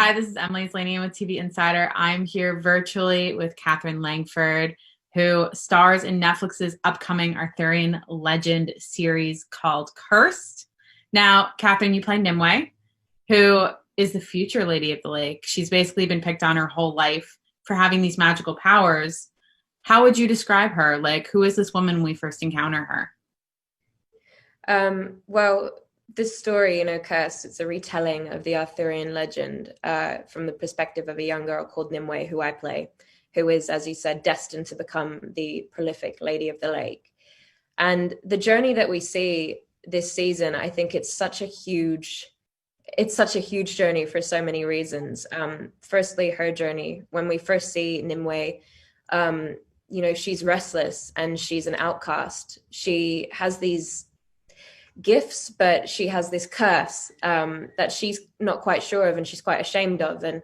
Hi, this is Emily Slanian with TV Insider. I'm here virtually with Katherine Langford, who stars in Netflix's upcoming Arthurian legend series called Cursed. Now, Katherine, you play Nimue, who is the future Lady of the Lake. She's basically been picked on her whole life for having these magical powers. How would you describe her? Like, who is this woman when we first encounter her? Well, this story, Curse, it's a retelling of the Arthurian legend from the perspective of a young girl called Nimue, who I play, who is, as you said, destined to become the prolific Lady of the Lake. And the journey that we see this season, I think it's such a huge journey for so many reasons. Firstly, her journey, when we first see Nimue, she's restless and she's an outcast. She has these gifts, but she has this curse that she's not quite sure of and she's quite ashamed of and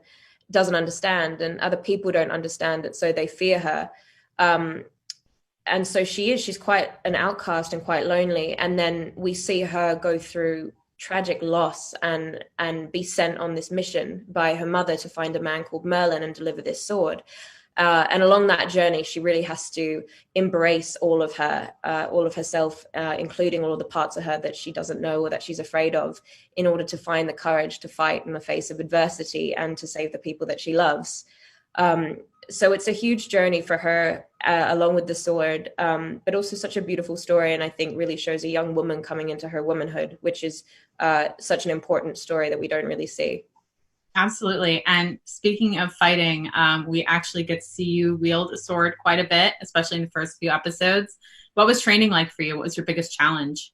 doesn't understand, and other people don't understand it, so they fear her. And so she's quite an outcast and quite lonely. And then we see her go through tragic loss and be sent on this mission by her mother to find a man called Merlin and deliver this sword. And along that journey, she really has to embrace all of herself, including all of the parts of her that she doesn't know or that she's afraid of, in order to find the courage to fight in the face of adversity and to save the people that she loves. So it's a huge journey for her, along with the sword, but also such a beautiful story, and I think really shows a young woman coming into her womanhood, which is such an important story that we don't really see. Absolutely. And speaking of fighting, we actually get to see you wield a sword quite a bit, especially in the first few episodes. What was training like for you? What was your biggest challenge?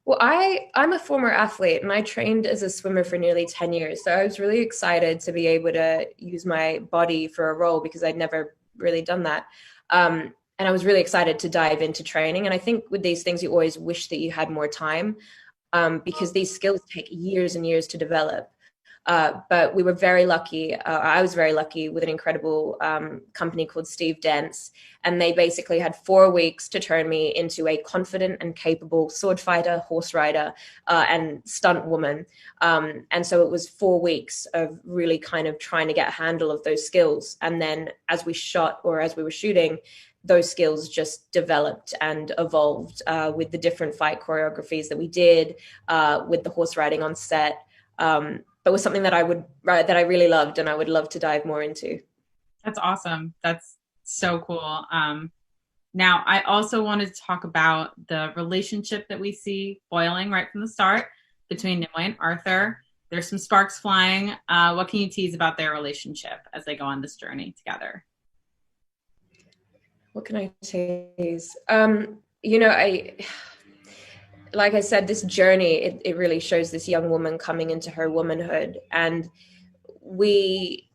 Well, I'm a former athlete and I trained as a swimmer for nearly 10 years. So I was really excited to be able to use my body for a role because I'd never really done that. And I was really excited to dive into training. And I think with these things, you always wish that you had more time, because these skills take years and years to develop. But we were very lucky. I was very lucky with an incredible company called Steve Dent's. And they basically had 4 weeks to turn me into a confident and capable sword fighter, horse rider, and stunt woman. And so it was 4 weeks of really kind of trying to get a handle of those skills. And then as we were shooting, those skills just developed and evolved with the different fight choreographies that we did, with the horse riding on set. But was something that I really loved and I would love to dive more into. That's awesome. That's so cool. Now, I also wanted to talk about the relationship that we see boiling right from the start between Nimue and Arthur. There's some sparks flying. What can you tease about their relationship as they go on this journey together? What can I tease? I like I said, this journey, it really shows this young woman coming into her womanhood. And we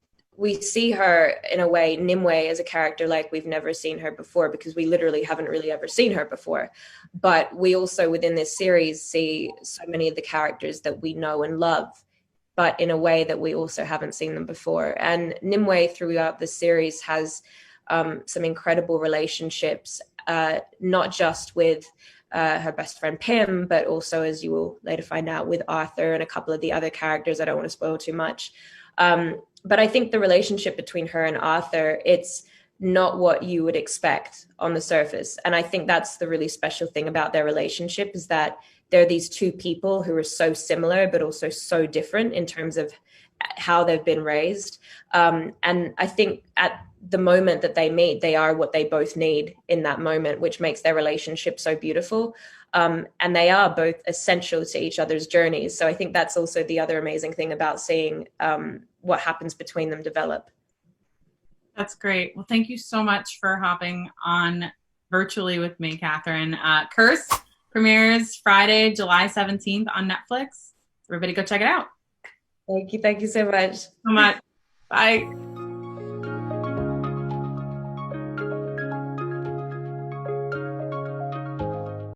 see her in a way, Nimue as a character like we've never seen her before, because we literally haven't really ever seen her before. But we also within this series see so many of the characters that we know and love, but in a way that we also haven't seen them before. And Nimue throughout the series has some incredible relationships, not just with her best friend Pym, but also, as you will later find out, with Arthur and a couple of the other characters. I don't want to spoil too much. But I think the relationship between her and Arthur, it's not what you would expect on the surface. And I think that's the really special thing about their relationship, is that they're these two people who are so similar, but also so different in terms of how they've been raised. And I think at the moment that they meet, they are what they both need in that moment, which makes their relationship so beautiful. And they are both essential to each other's journeys. So I think that's also the other amazing thing about seeing what happens between them develop. That's great. Well, thank you so much for hopping on virtually with me, Katherine. Curse premieres Friday, July 17th on Netflix. Everybody go check it out. Thank you. Thank you so much. So much. Bye.